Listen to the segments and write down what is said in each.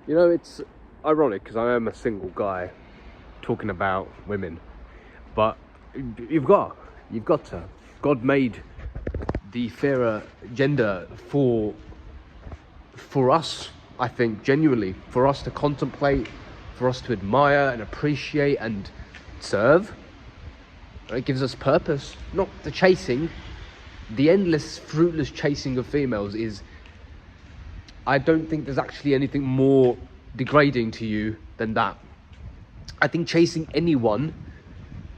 You know, it's ironic because I am a single guy talking about women, but you've got to. God made the fairer gender for us, I think, genuinely, for us to contemplate, for us to admire and appreciate and serve. It gives us purpose, not the chasing. The endless, fruitless chasing of females is, I don't think there's actually anything more degrading to you than that. I think chasing anyone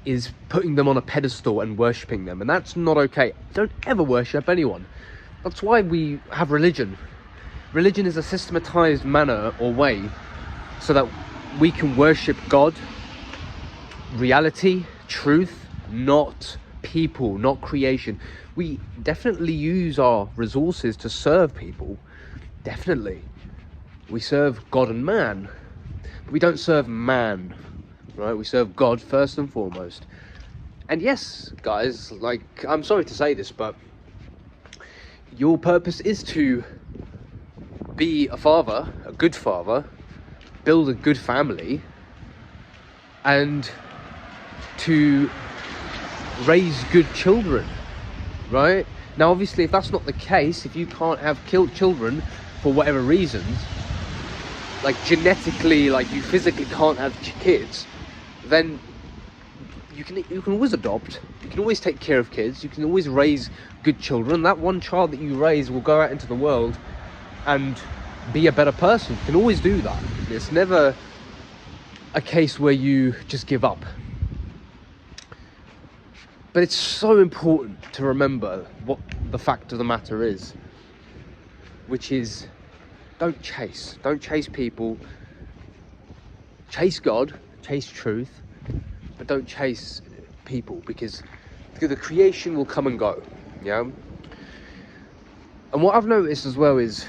is putting them on a pedestal and worshipping them, and that's not okay. Don't ever worship anyone. That's why we have religion. Religion is a systematized manner or way so that we can worship God, reality, truth, not people, not creation. We definitely use our resources to serve people. Definitely. We serve God and man, but we don't serve man, right? We serve God first and foremost. And yes, guys, like, I'm sorry to say this, but your purpose is to be a father, a good father, build a good family, and to raise good children, right? Now, obviously, if that's not the case, if you can't have children for whatever reasons, like genetically, like you physically can't have kids, then you can always adopt. You can always take care of kids. You can always raise good children. That one child that you raise will go out into the world and be a better person. You can always do that. It's never a case where you just give up. But it's so important to remember what the fact of the matter is, which is, don't chase people. Chase God, chase truth, but don't chase people, because the creation will come and go. Yeah. And what I've noticed as well is,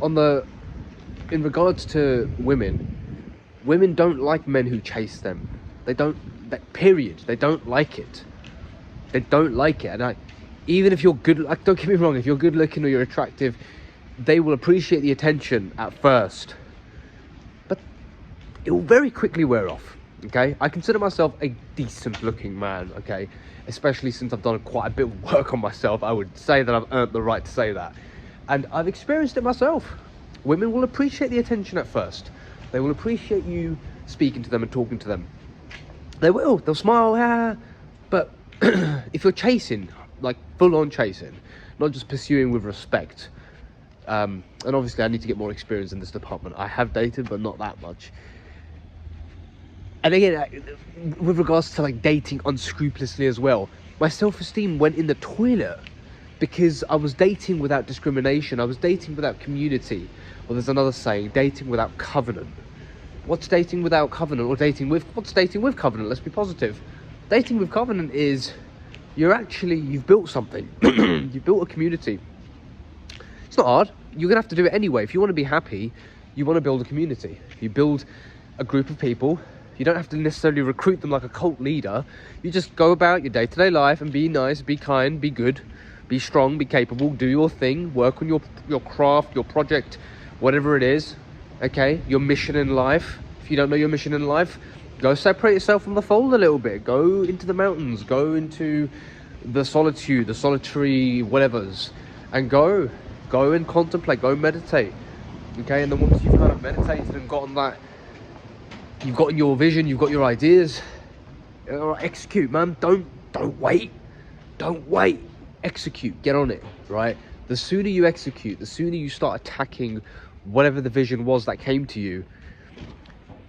in regards to women don't like men who chase them. They don't like it. They don't like it. And even if you're good, like, don't get me wrong, if you're good looking or you're attractive, they will appreciate the attention at first, but it will very quickly wear off. Okay, I consider myself a decent looking man, okay, especially since I've done quite a bit of work on myself. I would say that I've earned the right to say that, and I've experienced it myself. Women will appreciate the attention at first. They will appreciate you speaking to them and talking to them. They'll smile, but if you're chasing, like full on chasing, not just pursuing with respect, and obviously I need to get more experience in this department. I have dated, but not that much. And again, with regards to like dating unscrupulously as well, my self-esteem went in the toilet because I was dating without discrimination. I was dating without community. Well, there's another saying, dating without covenant. What's dating without covenant? Or what's dating with covenant? Let's be positive. Dating with covenant is you've built something. You've built a community. It's not hard. You're gonna have to do it anyway. If you want to be happy, you want to build a community. You build a group of people. You don't have to necessarily recruit them like a cult leader. You just go about your day-to-day life and be nice, be kind, be good, be strong, be capable, do your thing, work on your craft, your project, whatever it is, okay? Your mission in life. If you don't know your mission in life, go separate yourself from the fold a little bit. Go into the mountains, go into the solitude, the solitary whatevers, and go and contemplate, go meditate, okay? And then once you've kind of meditated and gotten that, you've got your vision, you've got your ideas, execute, man. Don't wait. Execute. Get on it, right? The sooner you execute, the sooner you start attacking whatever the vision was that came to you,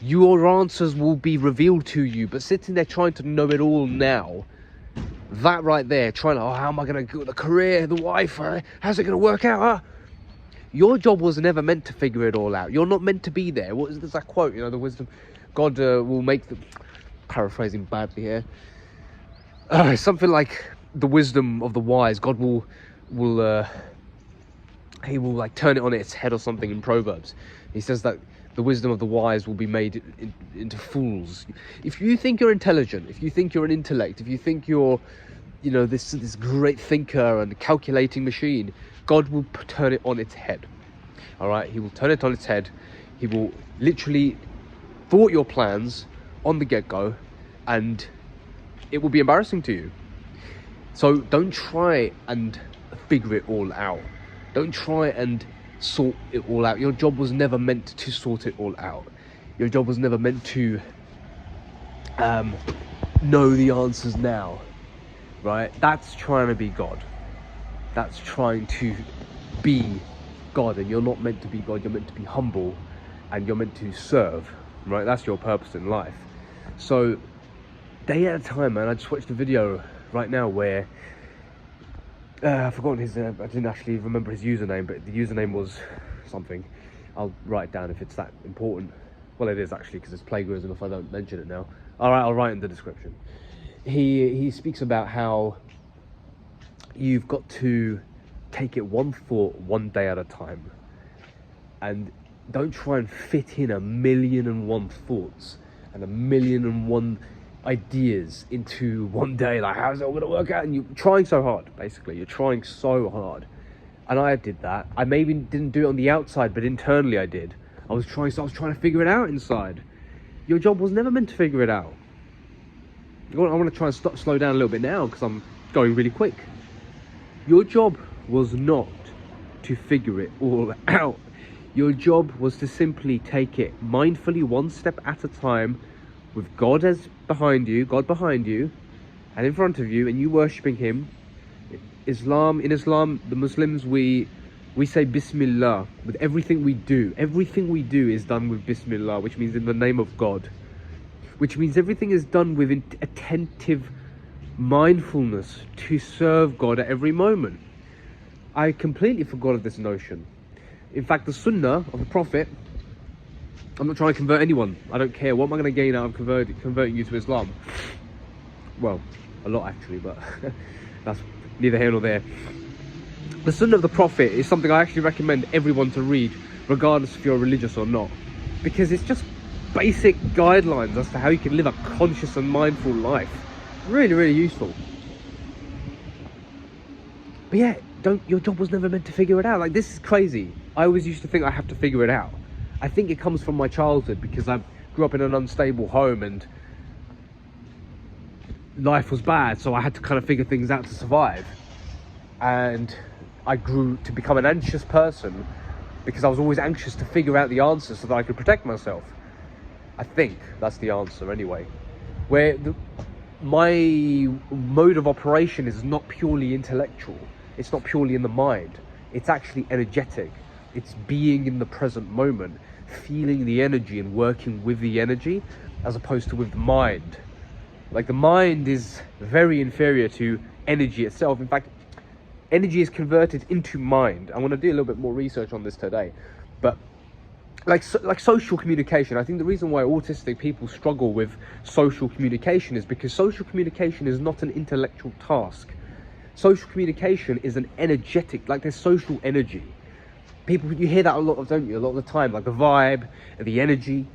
your answers will be revealed to you. But sitting there trying to know it all now, that right there, how am I going to get the career, the wife, how's it going to work out, huh? Your job was never meant to figure it all out. You're not meant to be there. What is that quote? You know, the wisdom, God will make the, paraphrasing badly here, something like the wisdom of the wise. God he will like turn it on its head or something in Proverbs. He says that the wisdom of the wise will be made into fools. If you think you're intelligent, if you think you're an intellect, if you think you're, you know, this great thinker and calculating machine, God will turn it on its head. All right, he will turn it on its head. He will literally thwart your plans on the get-go, and it will be embarrassing to you. So don't try and figure it all out. Don't try and sort it all out. Your job was never meant to sort it all out. Your job was never meant to know the answers now, right? That's trying to be God. That's trying to be God, and you're not meant to be God. You're meant to be humble, and you're meant to serve, right? That's your purpose in life. So day at a time, man. I just watched a video right now where I've forgotten his I didn't actually remember his username, but the username was something. I'll write it down if it's that important. Well, it is actually, because it's plagiarism if I don't mention it now. All right, I'll write in the description. He speaks about how you've got to take it one thought, one day at a time, and don't try and fit in 1,000,001 thoughts and 1,000,001 ideas into one day. Like, how's it all gonna work out? And you're trying so hard, basically. You're trying so hard. And I did that. I maybe didn't do it on the outside, but internally I did. I was trying to figure it out inside. Your job was never meant to figure it out. I want to try and slow down a little bit now, because I'm going really quick. Your job was not to figure it all out. Your job was to simply take it mindfully, one step at a time, with God behind you, and in front of you, and you worshipping Him. In Islam, the Muslims, we say Bismillah with everything we do. Everything we do is done with Bismillah, which means in the name of God. Which means everything is done with attentive mindfulness to serve God at every moment. I completely forgot of this notion. In fact, the Sunnah of the Prophet, I'm not trying to convert anyone. I don't care. What am I going to gain out of converting you to Islam? Well, a lot actually, but that's neither here nor there. The Sunnah of the Prophet is something I actually recommend everyone to read, regardless if you're religious or not, because it's just basic guidelines as to how you can live a conscious and mindful life. Really, really useful. But yeah, your job was never meant to figure it out. Like, this is crazy. I always used to think I have to figure it out. I think it comes from my childhood, because I grew up in an unstable home and life was bad, so I had to kind of figure things out to survive. And I grew to become an anxious person because I was always anxious to figure out the answers so that I could protect myself. I think that's the answer anyway. Where my mode of operation is not purely intellectual. It's not purely in the mind. It's actually energetic. It's being in the present moment, feeling the energy and working with the energy, as opposed to with the mind. Like, the mind is very inferior to energy itself. In fact, energy is converted into mind. I want to do a little bit more research on this today, but like social communication, I think the reason why autistic people struggle with social communication is because social communication is not an intellectual task. Social communication is an energetic, like, there's social energy. People, you hear that a lot, don't you? A lot of the time, like the vibe, the energy.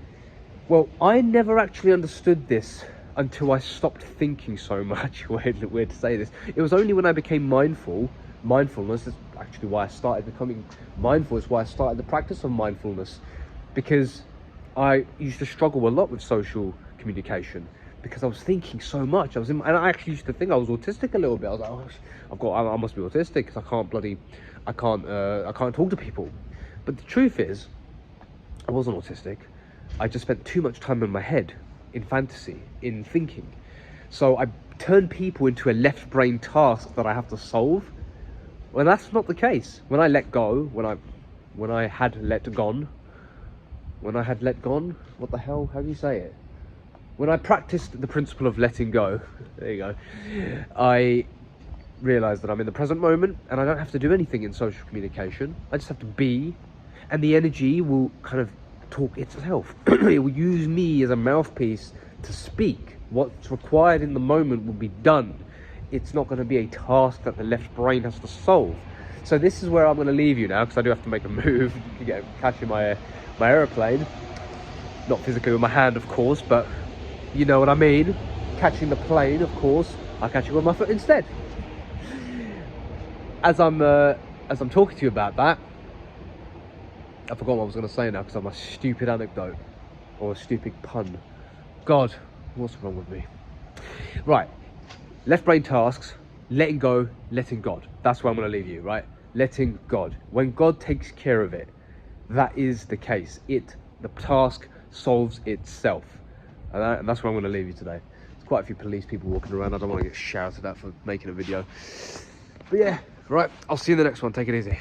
Well, I never actually understood this until I stopped thinking so much. Weird to say this. It was only when I became mindfulness is actually why I started becoming mindful. It's why I started the practice of mindfulness, because I used to struggle a lot with social communication because I was thinking so much. And I actually used to think I was autistic a little bit. I was like, oh, I must be autistic because I can't talk to people. But the truth is, I wasn't autistic. I just spent too much time in my head, in fantasy, in thinking. So I turned people into a left brain task that I have to solve. Well, that's not the case. When I let go, when I had let gone, what the hell, how do you say it? When I practiced the principle of letting go, there you go, I realized that I'm in the present moment and I don't have to do anything in social communication. I just have to be, and the energy will kind of talk itself. It will use me as a mouthpiece to speak. What's required in the moment will be done. It's not going to be a task that the left brain has to solve. So this is where I'm going to leave you now, because I do have to make a move to catch my aeroplane. Not physically with my hand, of course, but you know what I mean. Catching the plane, of course. I'll catch it with my foot instead. As I'm talking to you about that, I forgot what I was going to say now because of my stupid anecdote or a stupid pun. God, what's wrong with me? Right, left brain tasks, letting go, letting God. That's where I'm going to leave you, right? Letting God. When God takes care of it, that is the case. The task solves itself. And that's where I'm going to leave you today. There's quite a few police people walking around. I don't want to get shouted at for making a video. But yeah, right, I'll see you in the next one. Take it easy.